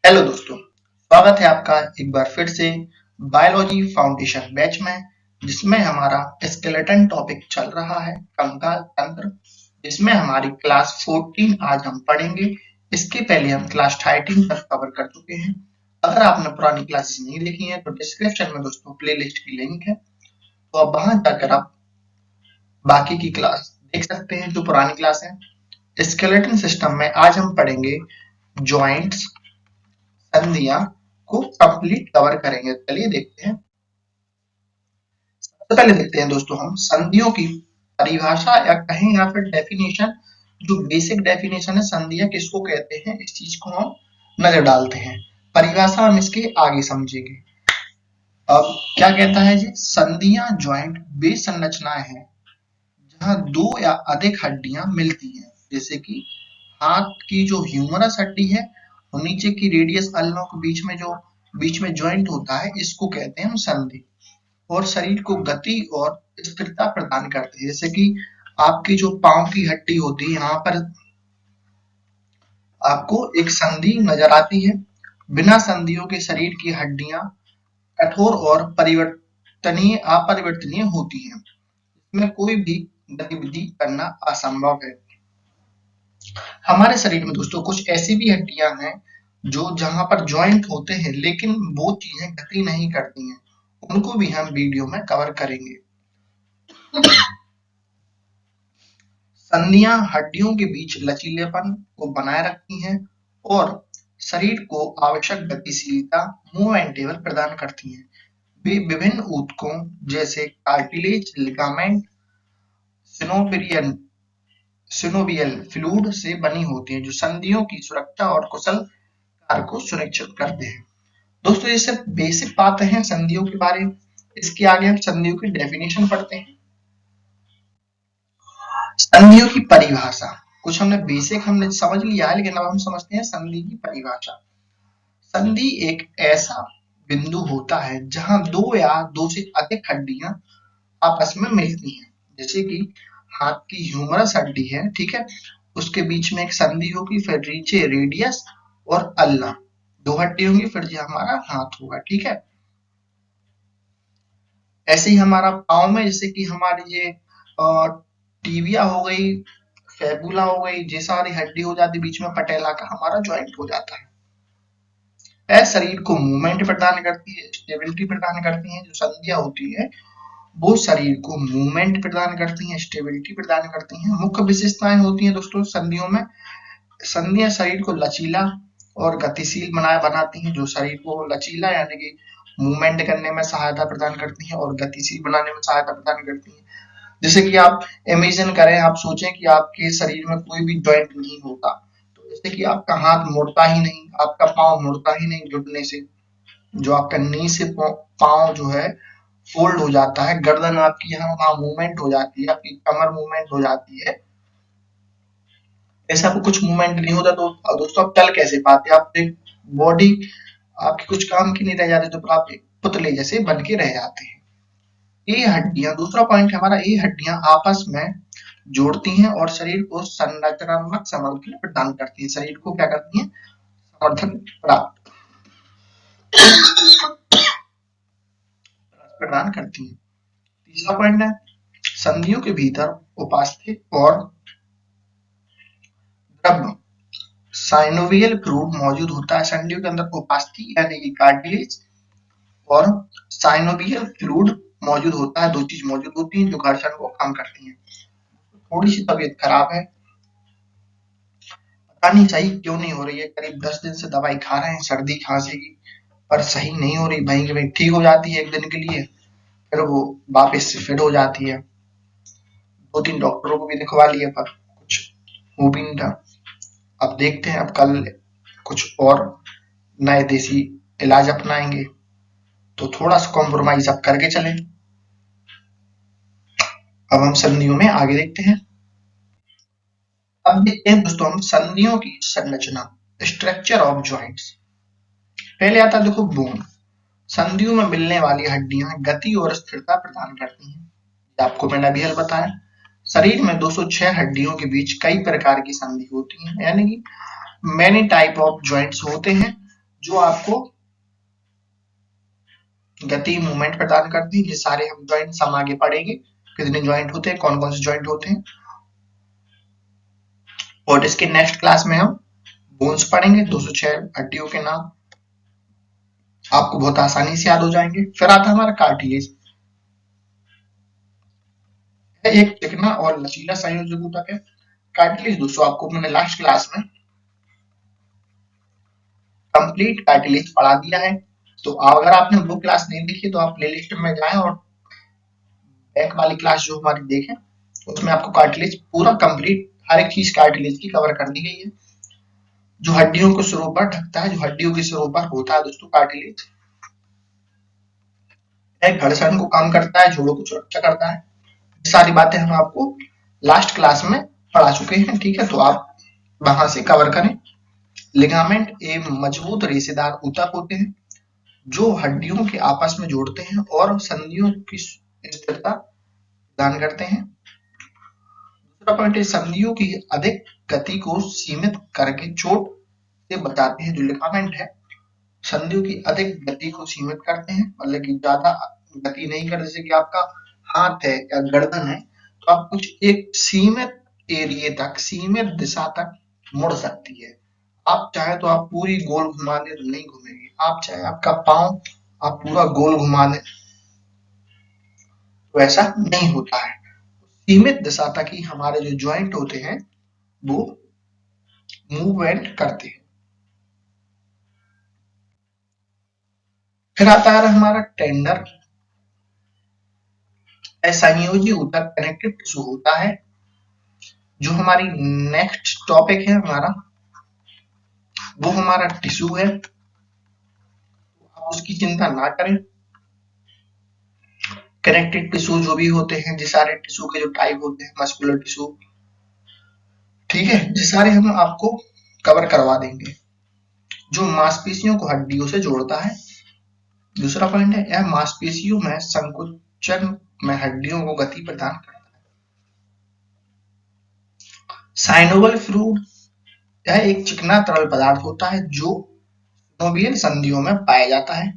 Hello दोस्तों, स्वागत है आपका एक बार फिर से बायोलॉजी फाउंडेशन बैच में, जिसमें हमारा स्केलेटन टॉपिक चल रहा है, कंकाल तंत्र, जिसमें हमारी क्लास 14 आज हम पढ़ेंगे। इसके पहले हम क्लास 13 तक कवर कर चुके हैं। अगर आपने पुरानी क्लासेस नहीं देखी हैं तो डिस्क्रिप्शन में दोस्तों प्लेलिस्ट की लिंक है, तो आप वहां जाकर आप बाकी की क्लास देख सकते हैं जो पुरानी क्लास है। स्केलेटन सिस्टम में आज हम पढ़ेंगे जॉइंट्स, संधियां को कंप्लीट कवर करेंगे। चलिए देखते हैं। सबसे पहले देखते हैं दोस्तों हम संधियों की परिभाषा या कहें या फिर डेफिनेशन। जो बेसिक डेफिनेशन है संधियां किसको कहते हैं, इस चीज को हम नजर डालते हैं। परिभाषा हम इसके आगे समझेंगे। अब क्या कहता है जी, संधियां जॉइंट वे संरचनाएं हैं जहां दो या अधिक हड्डियां मिलती हैं, जैसे कि हाथ की जो ह्यूमरस हड्डी है और नीचे की रेडियस अल्नों के बीच में ज्वाइंट होता है, इसको कहते हैं हम संधि। और शरीर को गति और स्थिरता प्रदान करते हैं। जैसे कि आपकी जो पांव की हड्डी होती है, यहाँ पर आपको एक संधि नजर आती है। बिना संधियों के शरीर की हड्डियां कठोर और अपरिवर्तनीय होती हैं। इसमें कोई भी गतिविधि करना असंभव है। हमारे शरीर में दोस्तों कुछ ऐसी भी हड्डियां हैं जो जहां पर जॉइंट होते हैं लेकिन वो चीजें गति नहीं करती हैं, उनको भी हम वीडियो में कवर करेंगे। संधियां हड्डियों के बीच लचीलेपन को बनाए रखती हैं और शरीर को आवश्यक गतिशीलता मूवमेंटेबल प्रदान करती हैं। वे विभिन्न ऊतकों जैसे कार्टिलेज, लिगामेंट, सिनोवियल फ्लूइड से बनी होती हैं, जो संधियों की सुरक्षा और कुशल कार्य को सुनिश्चित करते हैं। दोस्तों ये सिर्फ बेसिक बातें हैं संधियों के बारे में। इसके आगे हम संधियों की डेफिनेशन पढ़ते हैं। संधियों की परिभाषा, कुछ हमने समझ लिया है, लेकिन अब हम समझते हैं संधि की परिभाषा। संधि एक ऐसा बिंदु होता है जहां दो या दो से अधिक हड्डियां आपस में मिलती हैं। जैसे कि हाथ की ह्यूमरस हड्डी है, ठीक है, उसके बीच में एक संधि होगी, फिर नीचे रेडियस और अल्ना, दो हड्डी होंगी, फिर जो हमारा हाथ होगा, ठीक है। ऐसे ही हमारा पाँव में जैसे कि हमारी ये टीबिया हो गई, फेबुला हो गई, ये सारी हड्डी हो जाती, बीच में पटेला का हमारा ज्वाइंट हो जाता है। यह शरीर को मूवमेंट प्रदान करती है, स्टेबिलिटी प्रदान करती है। जो संधियां होती है वो शरीर को मूवमेंट प्रदान करती हैं, स्टेबिलिटी प्रदान करती हैं। मुख्य विशेषताएं होती हैं दोस्तों संधियों में। संधियां शरीर को लचीला और गतिशील बनाती हैं। जो शरीर को लचीला यानी कि मूवमेंट करने में सहायता प्रदान करती हैं और गतिशील बनाने में सहायता प्रदान करती हैं। जैसे कि आप इमेजिन करें, आप सोचें कि आपके शरीर में कोई भी जॉइंट नहीं होता, तो जैसे कि आपका हाथ मुड़ता ही नहीं, आपका पाँव मुड़ता ही नहीं घुटने से, जो आपका नी से पाँव जो है फोल्ड हो जाता है, गर्दन आपकी यहाँ वहां मूवमेंट हो जाती है, आपकी कमर मूवमेंट हो जाती है, ऐसा आपको कुछ मूवमेंट नहीं होता तो दोस्तों आप चल कैसे पाते? आप बॉडी आपकी कुछ काम की नहीं रह जाती, तो आप एक पुतले जैसे बन के रह जाते हैं। ये हड्डियां, दूसरा पॉइंट हमारा, ये हड्डियां आपस में जोड़ती हैं और शरीर को संरचनात्मक समर्थन प्रदान करती है। शरीर को क्या करती है? समर्थन प्राप्त प्रदान करती है। तीसरा पॉइंट है संधियों के भीतर उपास्थि और द्रव्य साइनोवियल फ्लूइड मौजूद होता है। संधियों के अंदर उपास्थि यानी कि कार्टिलेज और साइनोवियल फ्लूइड मौजूद होता है। दो चीज मौजूद होती हैं जो घर्षण को कम करती हैं। थोड़ी सी तबीयत खराब है, पता नहीं सही क्यों नहीं हो रही है। करीब 10 दिन से दवाई खा रहे हैं सर्दी खांसी की, पर सही नहीं हो रही। भाई ठीक हो जाती है एक दिन के लिए, फिर वो वापस से फिर हो जाती है। 2-3 डॉक्टरों को भी दिखवा लिए पर कुछ हो भी नहीं रहा। अब देखते हैं, अब कल कुछ और नए देसी इलाज अपनाएंगे, तो थोड़ा सा कॉम्प्रोमाइज अब करके चलें। अब हम संधियों में आगे देखते हैं। अब देखते हैं दोस्तों हम संधियों की संरचना, स्ट्रक्चर ऑफ जॉइंट्स। पहले आता है देखो बोन। संधियों में मिलने वाली हड्डियां गति और स्थिरता प्रदान करती हैं, आपको मैंने अभी बताया। शरीर में 206 हड्डियों के बीच कई प्रकार की संधि होती हैं, यानी कि मैनी टाइप ऑफ जॉइंट्स होते हैं। जो आपको गति मूवमेंट प्रदान करती है। ये सारे हम ज्वाइंट हम आगे पढ़ेंगे, कितने ज्वाइंट होते हैं, कौन कौन से ज्वाइंट होते हैं। और इसके नेक्स्ट क्लास में हम बोन्स पढ़ेंगे, 206 हड्डियों के नाम आपको बहुत आसानी से याद हो जाएंगे। फिर आता है हमारा कार्टिलेज, एक चिकना और लचीला संयोजक ऊतक है। कार्टिलेज दोस्तों आपको मैंने लास्ट क्लास में कंप्लीट कार्टिलेज पढ़ा दिया है, तो अगर आपने वो क्लास नहीं देखी तो आप प्लेलिस्ट में जाएं और बैक वाली क्लास जो हमारी देखें, उसमें आपको कार्टिलेज पूरा कंप्लीट हर एक चीज कार्टिलेज की कवर कर दी गई है। जो हड्डियों को सिरों पर ढकता है, जो हड्डियों के सिरों पर होता है दोस्तों कार्टिलेज, एक घर्षण को कम करता है, जोड़ों को सुरक्षा करता है। ये सारी बातें हम आपको लास्ट क्लास में पढ़ा चुके हैं, ठीक है, तो आप वहां से कवर करें। लिगामेंट एवं मजबूत रेशेदार ऊतक होते हैं जो हड्डियों के आपस में जोड़ते हैं और संधियों की स्थिरता प्रदान करते हैं। दूसरा पॉइंट है संधियों की अधिक गति को सीमित करके चोट से बचाते हैं। जो लिगामेंट है संधियों की अधिक गति को सीमित करते हैं, मतलब कि ज्यादा गति नहीं कर, जैसे कि आपका हाथ है या गर्दन है तो आप कुछ एक सीमित एरिया तक, सीमित दिशा तक मुड़ सकती है। आप चाहे तो आप पूरी गोल घुमा दे तो नहीं घूमेगी, आप चाहे आपका पांव आप पूरा गोल घुमा दे तो ऐसा नहीं होता है। सीमित दिशा तक ही हमारे जो ज्वाइंट होते हैं वो मूवमेंट करते हैं। फिर आता है हमारा टेंडर, संयोजी ऊतक कनेक्टिव टिश्यू होता है। जो हमारी नेक्स्ट टॉपिक है हमारा, वो हमारा टिश्यू है, आप उसकी चिंता ना करें। कनेक्टेड टिश्यू जो भी होते हैं, जिस सारे टिश्यू के जो टाइप होते हैं, मस्कुलर टिश्यू, ठीक है, ये सारे हम आपको कवर करवा देंगे। जो मांसपेशियों को हड्डियों से जोड़ता है। दूसरा पॉइंट है यह मांसपेशियों में संकुचन में हड्डियों को गति प्रदान करता है। साइनोवल फ्लूइड, यह एक चिकना तरल पदार्थ होता है जो सिनोवियल संधियों में पाया जाता है।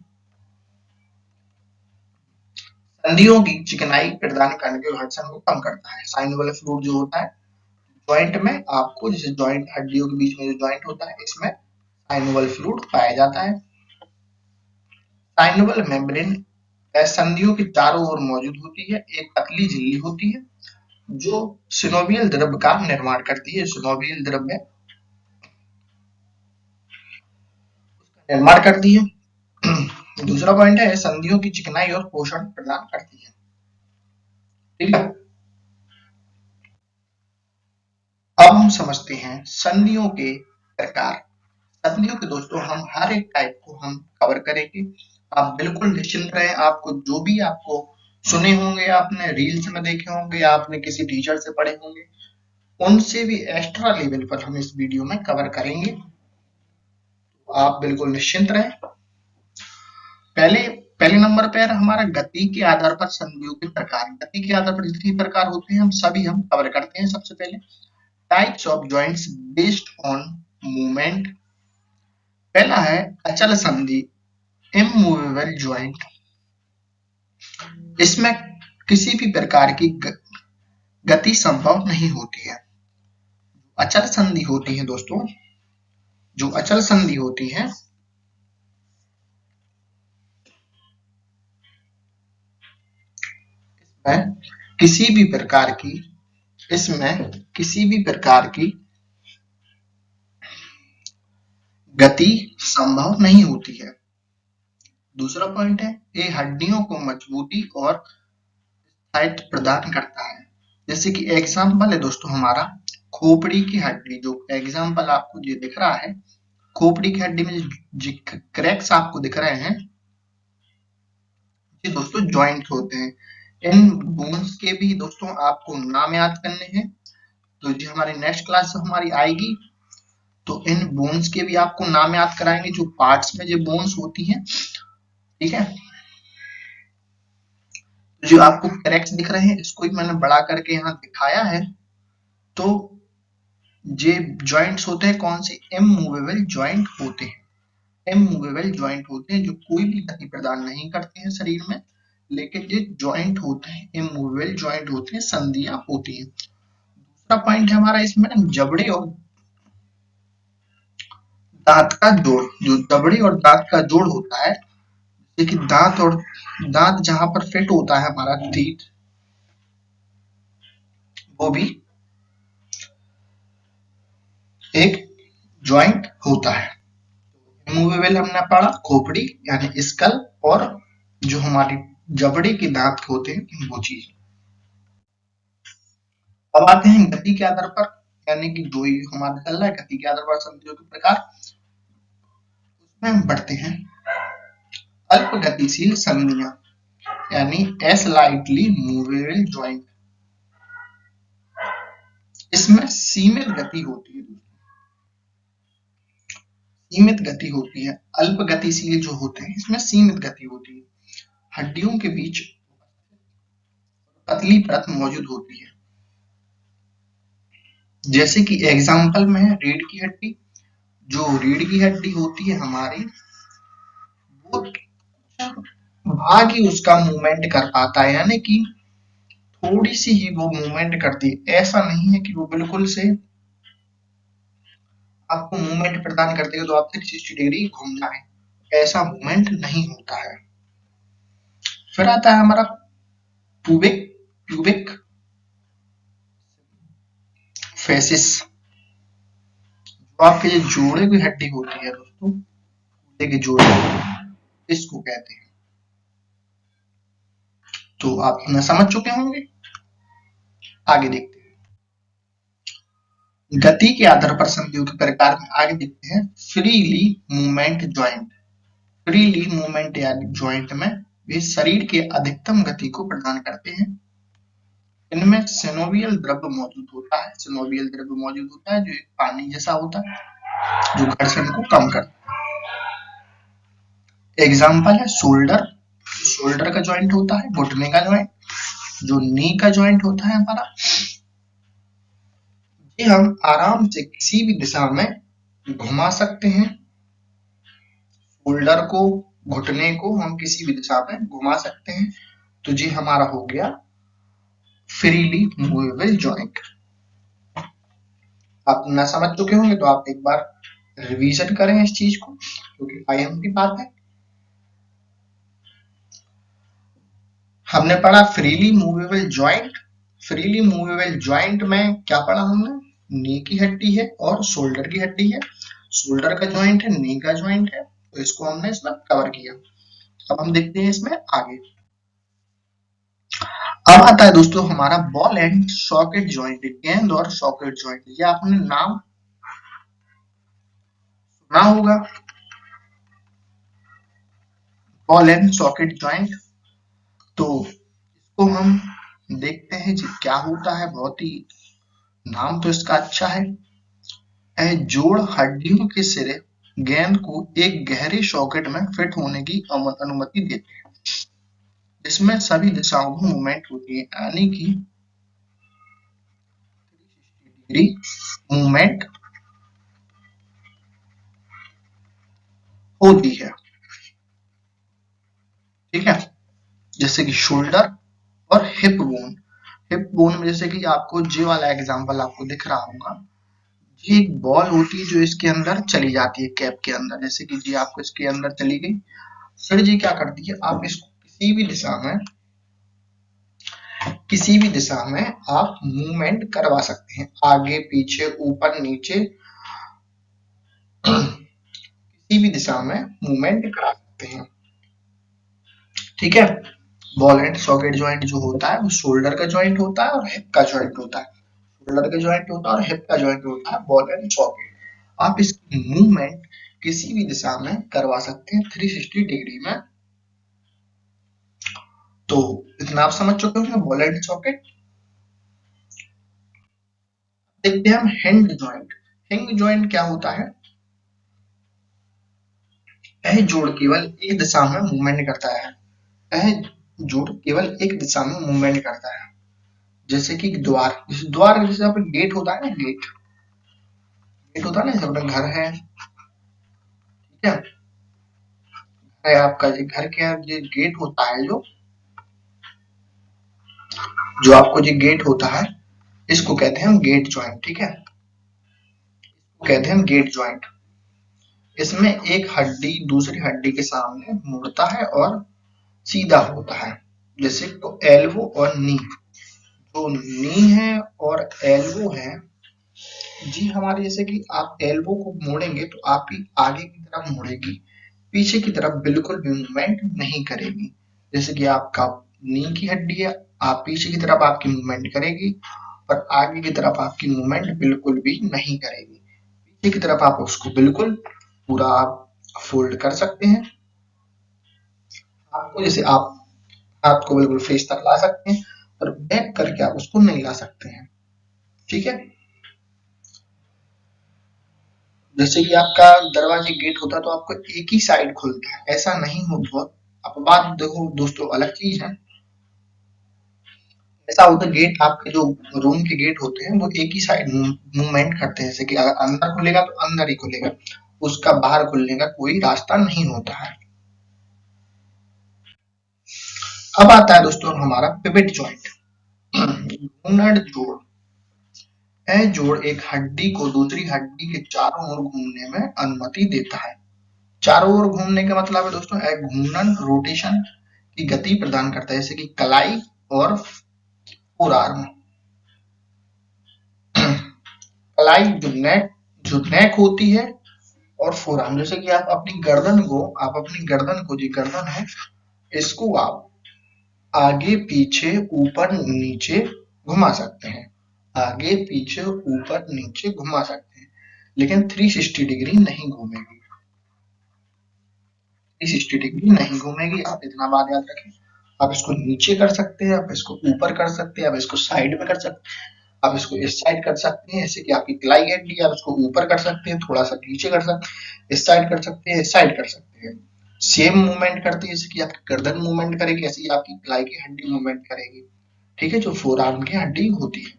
संधियों की चिकनाई प्रदान करने के घर्षण को कम करता है। साइनोवल फ्लूइड जो होता है ज्वाइंट में, आपको जैसे ज्वाइंट हड्डियों के बीच में जो ज्वाइंट होता है इसमें साइनोवल फ्लूइड पाया जाता है। साइनोवल मेम्ब्रेन संधियों के चारों ओर मौजूद होती है, एक पतली झिल्ली होती है जो सिनोवियल द्रव्य का निर्माण करती है। सिनोवियल द्रव्य निर्माण करती है। दूसरा पॉइंट है संधियों की चिकनाई और पोषण प्रदान करती है, ठीक है। अब हम समझते हैं संधियों के प्रकार। संधियों के दोस्तों हम हर एक टाइप को हम कवर करेंगे, आप बिल्कुल निश्चिंत रहें। आपको जो भी आपको सुने होंगे, आपने रील्स में देखे होंगे, आपने किसी टीचर से पढ़े होंगे, उनसे भी एक्स्ट्रा लेवल पर हम इस वीडियो में कवर करेंगे, तो आप बिल्कुल निश्चिंत रहें। पहले नंबर पर हमारा गति के आधार पर संधियों के प्रकार। गति के आधार पर जितने प्रकार होते हैं हम सभी हम कवर करते हैं। सबसे पहले types of joints based on movement. पहला है अचल संधि, इमूवेबल ज्वाइंट। इसमें किसी भी प्रकार की गति संभव नहीं होती है। अचल संधि होती है दोस्तों, जो अचल संधि होती है इसमें किसी भी प्रकार की गति संभव नहीं होती है। दूसरा पॉइंट है ये हड्डियों को मजबूती और स्थायित्व प्रदान करता है। जैसे कि एग्जाम्पल है दोस्तों हमारा खोपड़ी की हड्डी, जो एग्जाम्पल आपको ये दिख रहा है, खोपड़ी की हड्डी में जो क्रैक्स आपको दिख रहे हैं ये दोस्तों ज्वाइंट होते हैं। इन बोन्स के भी दोस्तों आपको नाम याद करने हैं, तो जो हमारी नेक्स्ट क्लास हमारी आएगी तो इन बोन्स के भी आपको नाम याद कराएंगे, जो पार्ट्स में जो बोन्स होती हैं, ठीक है। जो आपको क्रैक्स दिख रहे हैं इसको भी मैंने बड़ा करके यहाँ दिखाया है। तो ये जॉइंट्स होते हैं कौन से, इमूवेबल जॉइंट होते हैं। इमूवेबल जॉइंट होते हैं, जो कोई भी गति प्रदान नहीं करते हैं शरीर में, लेकिन ये जॉइंट होते हैं, इमूवेबल जॉइंट होते हैं, संधियां होती हैं। दूसरा पॉइंट है हमारा इसमें जबड़े और दांत का जोड़। जो जबड़े और दांत का जोड़ होता है, जैसे कि दांत जहां पर फिट होता है हमारा टीथ, वो भी एक जॉइंट होता है। मूवेबल हमने पढ़ा खोपड़ी यानी स्कल, और जो हमारी जबड़े के दांत होते हैं वो चीज। अब आते हैं गति के आधार पर, यानी कि जो हमारा चल रहा है गति के आधार पर संधियों के प्रकार, उसमें हम पढ़ते हैं अल्प गतिशील संधियां, यानी स्लाइटली मूवेबल जॉइंट। इसमें सीमित गति होती है, सीमित गति होती है। अल्प गतिशील जो होते हैं इसमें सीमित गति होती है, हड्डियों के बीच पतली परत मौजूद होती है। जैसे कि एग्जाम्पल में है रीढ़ की हड्डी। जो रीढ़ की हड्डी होती है हमारी, वो भाग ही उसका मूवमेंट कर पाता है, यानी कि थोड़ी सी ही वो मूवमेंट करती है। ऐसा नहीं है कि वो बिल्कुल से आपको मूवमेंट प्रदान करती है तो आप 360 डिग्री घूमना है, ऐसा मूवमेंट नहीं होता है। फिर आता है हमारा प्यूबिक प्यूबिक फेसिस। जो आपके जो जोड़े की हड्डी होती है दोस्तों, के जोड़े, इसको कहते हैं। तो आप ना समझ चुके होंगे। आगे देखते हैं गति के आधार पर संधियों के प्रकार में। आगे देखते हैं freely movement joint. Freely movement यानी जॉइंट में वे शरीर के अधिकतम गति को प्रदान करते हैं। इनमें सिनोवियल द्रव्य मौजूद होता है। सिनोवियल द्रव्य मौजूद होता है जो एक पानी जैसा होता है, जो घर्षण को कम करता है। एग्जाम्पल है शोल्डर। शोल्डर का जॉइंट होता है, घुटने का जॉइंट। जो नी का जॉइंट होता है हमारा, ये हम आराम से किसी भी दिशा में घुमा सकते हैं। शोल्डर को, घुटने को हम किसी भी दिशा में घुमा सकते हैं। तो ये हमारा हो गया फ्रीली मूवेबल जॉइंट। आप ना समझ चुके होंगे तो आप एक बार रिवीजन करें इस चीज को, क्योंकि आईएम की बात है। हमने पढ़ा freely movable joint. Freely movable joint में क्या पढ़ा हमने? नी की हड्डी है और शोल्डर की हड्डी है। शोल्डर का जॉइंट है, नी का जॉइंट है, तो इसको हमने इसमें कवर किया। अब हम देखते हैं इसमें आगे। अब आता है दोस्तों हमारा बॉल एंड सॉकेट जॉइंट, गेंद और सॉकेट जॉइंट। ये आपने नाम सुना होगा, बॉल एंड सॉकेट जॉइंट। तो इसको हम देखते हैं जी क्या होता है। बहुत ही नाम तो इसका अच्छा है। यह जोड़ हड्डियों के सिरे गेंद को एक गहरे सॉकेट में फिट होने की अनुमति देते हैं, जिसमें सभी दिशाओं में मूवमेंट होती है, यानी कि 360 डिग्री मूवमेंट होती है। ठीक है, जैसे कि शोल्डर और हिप बोन। हिप बोन में जैसे कि आपको जे वाला एग्जांपल आपको दिख रहा होगा, ये एक बॉल होती है जो इसके अंदर चली जाती है, कैप के अंदर। जैसे कि जी आपको इसके अंदर चली गई, फिर जी क्या करती है, आप इसको किसी भी दिशा में आप मूवमेंट करवा सकते हैं, आगे पीछे ऊपर नीचे किसी भी दिशा में मूवमेंट करा सकते हैं। ठीक है, बॉल एंड सॉकेट जॉइंट जो होता है वो शोल्डर का जॉइंट होता है और हिप का जॉइंट होता है। शोल्डर का जॉइंट होता है और हिप का जॉइंट होता है बॉल एंड सॉकेट। आप इसकी मूवमेंट किसी भी दिशा में करवा सकते हैं 360 डिग्री में। तो इतना आप समझ चुके होंगे बॉल एंड सॉकेट। देखते हैं हम हिंज जॉइंट। हिंज जॉइंट क्या होता है? यह जोड़ केवल एक दिशा में मूवमेंट करता है। यह जोड़ केवल एक दिशा में मूवमेंट करता है। जैसे कि द्वार, जैसे अपना गेट होता है ना, गेट होता है ना, जैसे अपना घर है, ठीक है, है आपका ये घर के ये गेट होता है, जो आपको ये गेट होता है, इसको कहते हैं हम गेट जॉइंट। ठीक है, कहते हैं गेट जॉइंट। इसमें एक हड्डी दूसरी हड्डी के सामने मुड़ता है और सीधा होता है। जैसे तो एल्बो और नी, जो नी है और एल्बो है जी हमारे, जैसे कि आप एल्बो को मोड़ेंगे तो आपकी आगे की तरफ मुड़ेगी, पीछे की तरफ बिल्कुल भी मूवमेंट नहीं करेगी। जैसे कि आपका नी की हड्डी है, आप पीछे की तरफ आपकी मूवमेंट करेगी और आगे की तरफ आपकी मूवमेंट बिल्कुल भी नहीं करेगी। पीछे की तरफ आप उसको बिल्कुल पूरा आप फोल्ड कर सकते हैं। आपको जैसे आप हाथ को बिल्कुल फेस तक ला सकते हैं और बैक करके आप उसको नहीं ला सकते हैं। ठीक है, जैसे कि आपका दरवाजे गेट होता है तो आपको एक ही साइड खुलता है, ऐसा नहीं हो बहुत। अब बात देखो दोस्तों, अलग चीज है। ऐसा होता है गेट, आपके जो रूम के गेट होते हैं वो एक ही साइड मूवमेंट करते हैं, जैसे कि अगर अंदर खुलेगा तो अंदर ही खुलेगा, उसका बाहर खुलने का कोई रास्ता नहीं होता है। अब आता है दोस्तों हमारा पिवट जॉइंट। घूर्णन जोड़। यह जोड़ एक हड्डी को दूसरी हड्डी के चारों ओर घूमने में अनुमति देता है। चारों ओर घूमने का मतलब है दोस्तों, एक घूर्णन रोटेशन की गति प्रदान करता है, जैसे कि कलाई और फोर आर्म। कलाई जो नेक होती है, और फोर आर्म, जैसे कि आप अपनी गर्दन को जी गर्दन है, इसको आप आगे पीछे ऊपर नीचे घुमा सकते हैं, आगे पीछे ऊपर नीचे घुमा सकते हैं, लेकिन 360 डिग्री नहीं घूमेगी। 360 डिग्री नहीं घूमेगी, आप इतना बात याद रखें। आप इसको नीचे कर सकते हैं, आप इसको ऊपर कर सकते हैं, आप इसको साइड में कर सकते हैं, आप इसको इस साइड कर सकते हैं, जैसे कि आपकी क्लाई हड्डी है, आप इसको ऊपर कर सकते हैं, थोड़ा सा नीचे कर सकते हैं, इस साइड कर सकते हैं, इस साइड कर सकते हैं। सेम मूवमेंट करती है, जैसे कि आपकी गर्दन मूवमेंट करेगी, ऐसे ही आपकी क्लाई की हड्डी मूवमेंट करेगी। ठीक है, जो फोर आर्म की हड्डी होती है।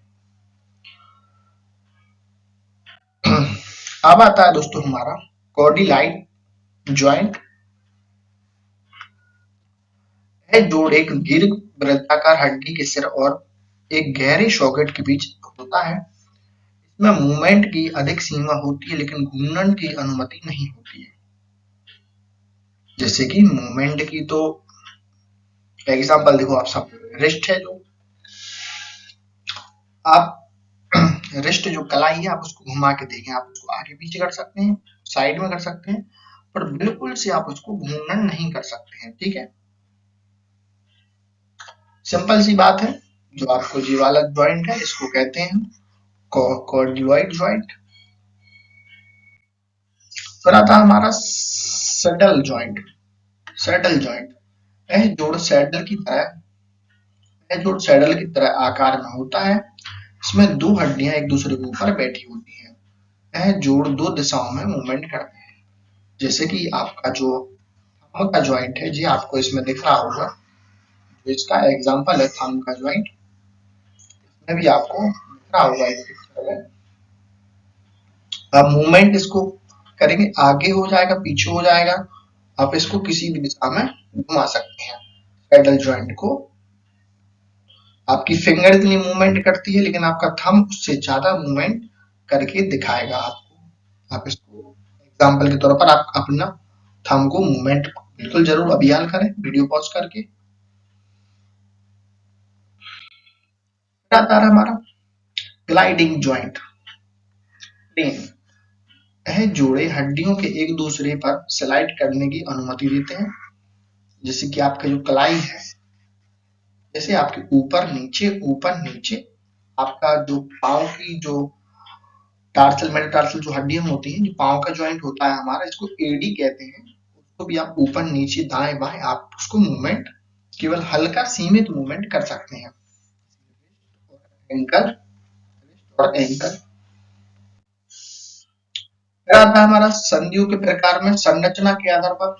अब आता है दोस्तों हमारा कॉर्डिलाइट ज्वाइंट। यह जोड़ एक दीर्घ वृत्ताकार हड्डी के सिर और एक गहरे सॉकेट के बीच होता है। इसमें मूवमेंट की अधिक सीमा होती है, लेकिन घूर्णन की अनुमति नहीं होती है। जैसे कि मूवमेंट की तो एग्जांपल देखो, आप सब रिस्ट है, जो आप रिस्ट जो कलाई है, आप उसको घुमा के देखें, आप उसको आगे पीछे कर सकते हैं, साइड में कर सकते हैं, पर बिल्कुल से आप उसको घूर्णन नहीं कर सकते हैं। ठीक है, सिंपल सी बात है। जो आपको जी वाला ज्वाइंट है, इसको कहते हैं कॉर्डिलॉइड ज्वाइंट। फिर आता है हमारा सैडल ज्वाइंट। सैडल ज्वाइंट, यह जोड़ सैडल की तरह आकार में होता है। इसमें दो हड्डियां एक दूसरे के ऊपर बैठी होती हैं। यह जोड़ दो दिशाओं में मूवमेंट करते हैं। जैसे कि आपका जो थंब का ज्वाइंट है जी, आपको इसमें दिख रहा होगा, जो इसका एग्जांपल है थंब का ज्वाइंट, इसमें भी आपको दिख रहा होगा इस पिक्चर में। आप मूवमेंट इसको करेंगे, आगे हो जाएगा, पीछे हो जाएगा, आप इसको किसी भी दिशा में घुमा सकते हैं। पैडल जॉइंट को आपकी फिंगर इतनी मूवमेंट करती है, लेकिन आपका थंब उससे ज्यादा मूवमेंट करके दिखाएगा आपको। आप इसको एग्जांपल के तौर पर आप अपना थंब को मूवमेंट बिल्कुल जरूर अभियान करें, वीडियो पॉज करके। आता है हमारा ग्लाइडिंग ज्वाइंट। यह जोड़े हड्डियों के एक दूसरे पर स्लाइड करने की अनुमति देते हैं। जैसे कि आपका जो कलाई है, जैसे आपके ऊपर नीचे आपका जो पाँव की जो टार्सल मेटाटार्सल जो हड्डियां होती हैं, जो पाँव का ज्वाइंट होता है हमारा, इसको एडी कहते हैं। उसको भी आप ऊपर नीचे दाएं बाएं आप उसको मूवमेंट केवल हल्का सीमित मूवमेंट कर सकते हैं। एंकल और एंकल। फिर आता है हमारा संधियों के प्रकार में संरचना के आधार पर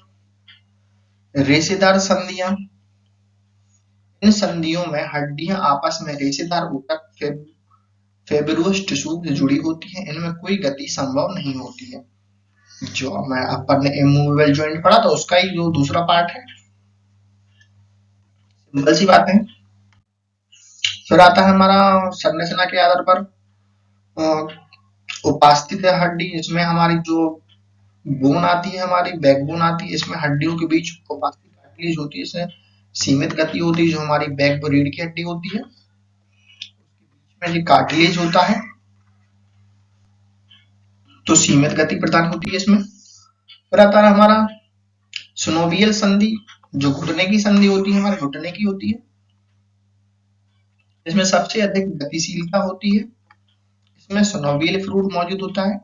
रेशेदार संधियां। इन संधियों में हड्डियां आपस में रेशेदार ऊतक फेबरुअस टिश्यू से जुड़ी होती हैं। इनमें कोई गति संभव नहीं होती है। जो मैं अपन ने इमूवेबल जॉइंट पढ़ा था उसका ही जो दूसरा पार्ट है, सिंपल सी बात है। फिर आता है हमारा संरचना के आधार पर उपास्थित हड्डी, इसमें हमारी जो बोन आती है, हमारी बैकबोन आती है, इसमें हड्डियों के बीच उपास्थित कार्टिलेज होती है, इसमें सीमित गति होती है, जो हमारी बैक रीढ़ की हड्डी होती है, इसमें ये कार्टिलेज होता है, तो सीमित गति प्रदान होती है इसमें। फिर आता है हमारा सुनोवियल संधि, जो घुटने की संधि होती है, हमारे घुटने की होती है, इसमें सबसे अधिक गतिशीलता होती है, इसमें सुनोवियल फ्लूइड मौजूद होता है,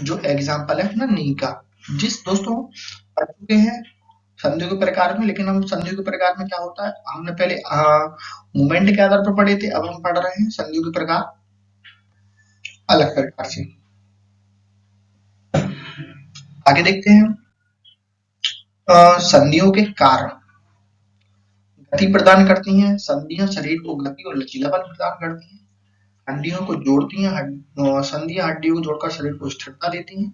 जो एग्जाम्पल है अपना नी का। जिस दोस्तों पढ़ चुके हैं संधियों के प्रकार में, लेकिन हम संधियों के प्रकार में क्या होता है, हमने पहले मूवमेंट के आधार पर पढ़े थे, अब हम पढ़ रहे हैं संधियों के प्रकार अलग प्रकार से। आगे देखते हैं संधियों के कारण। गति प्रदान करती हैं संधियां, शरीर को गति और लचीलापन प्रदान करती हैं, हड्डियों को जोड़ती हैं, संधियां हड्डियों को जोड़कर शरीर को स्थिरता देती हैं,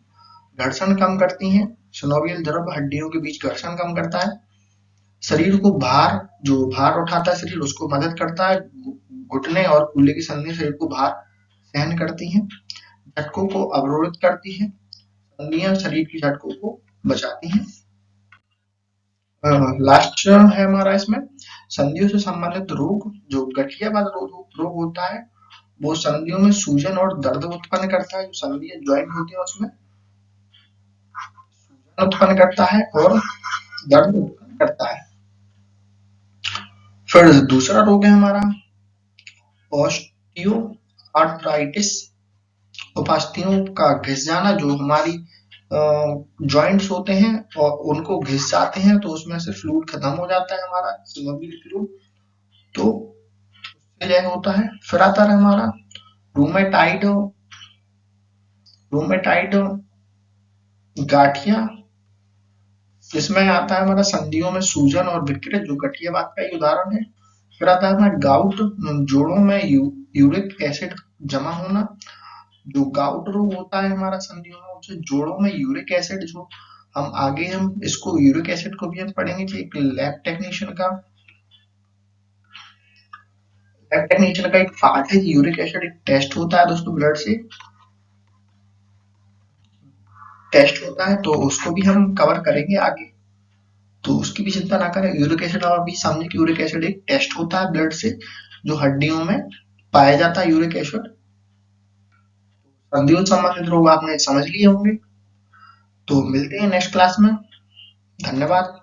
घर्षण कम करती हैं, सिनोवियल द्रव हड्डियों के बीच घर्षण कम करता है, शरीर को भार, जो भार उठाता है शरीर उसको मदद करता है, घुटने और कूल्हे की संधियां शरीर को भार सहन करती हैं, झटकों को अवरोधित करती है, संधियां शरीर की झटकों को बचाती हैं। लास्ट है हमारा इसमें संधियों से संबंधित रोग, जो गठियावाद रोग होता है, वो संधियों में सूजन और दर्द उत्पन्न करता है, जो संधियां ज्वाइंट होती है उसमें सूजन उत्पन्न करता है और दर्द उत्पन्न करता है। फिर दूसरा रोग है हमारा ऑस्टियो आर्थराइटिस, उपास्थियों का घिस जाना, जो हमारी जॉइंट्स होते हैं और उनको घिस जाते हैं तो उसमें से फ्लूइड खत्म हो जाता है हमारा सिनोवियल फ्लूइड, तो उससे होता है। फिर आता है हमारा रूमेटाइड, रूमेटाइड गाठिया, इसमें आता है हमारा संधियों में सूजन और विकृत, जो गठियावाद का ही उदाहरण है। फिर आता है हमारा गाउट, जोड़ों में यूरिक एसिड जमा होना, जो गाउट रोग होता है हमारा संधियों में, उससे जोड़ों में यूरिक एसिड, जो हम आगे हम इसको यूरिक एसिड को भी हम पढ़ेंगे, जो एक लैब टेक्नीशियन का एक पार्ट है। यूरिक एसिड एक टेस्ट होता है दोस्तों, ब्लड से टेस्ट होता है, तो उसको भी हम कवर करेंगे आगे, तो उसकी भी चिंता ना करें। यूरिक एसिड और भी सामने की यूरिक एसिड एक टेस्ट होता है ब्लड से, जो हड्डियों में पाया जाता है यूरिक एसिड। संधियों से संबंधित रोग आपने समझ लिए होंगे, तो मिलते हैं नेक्स्ट क्लास में। धन्यवाद।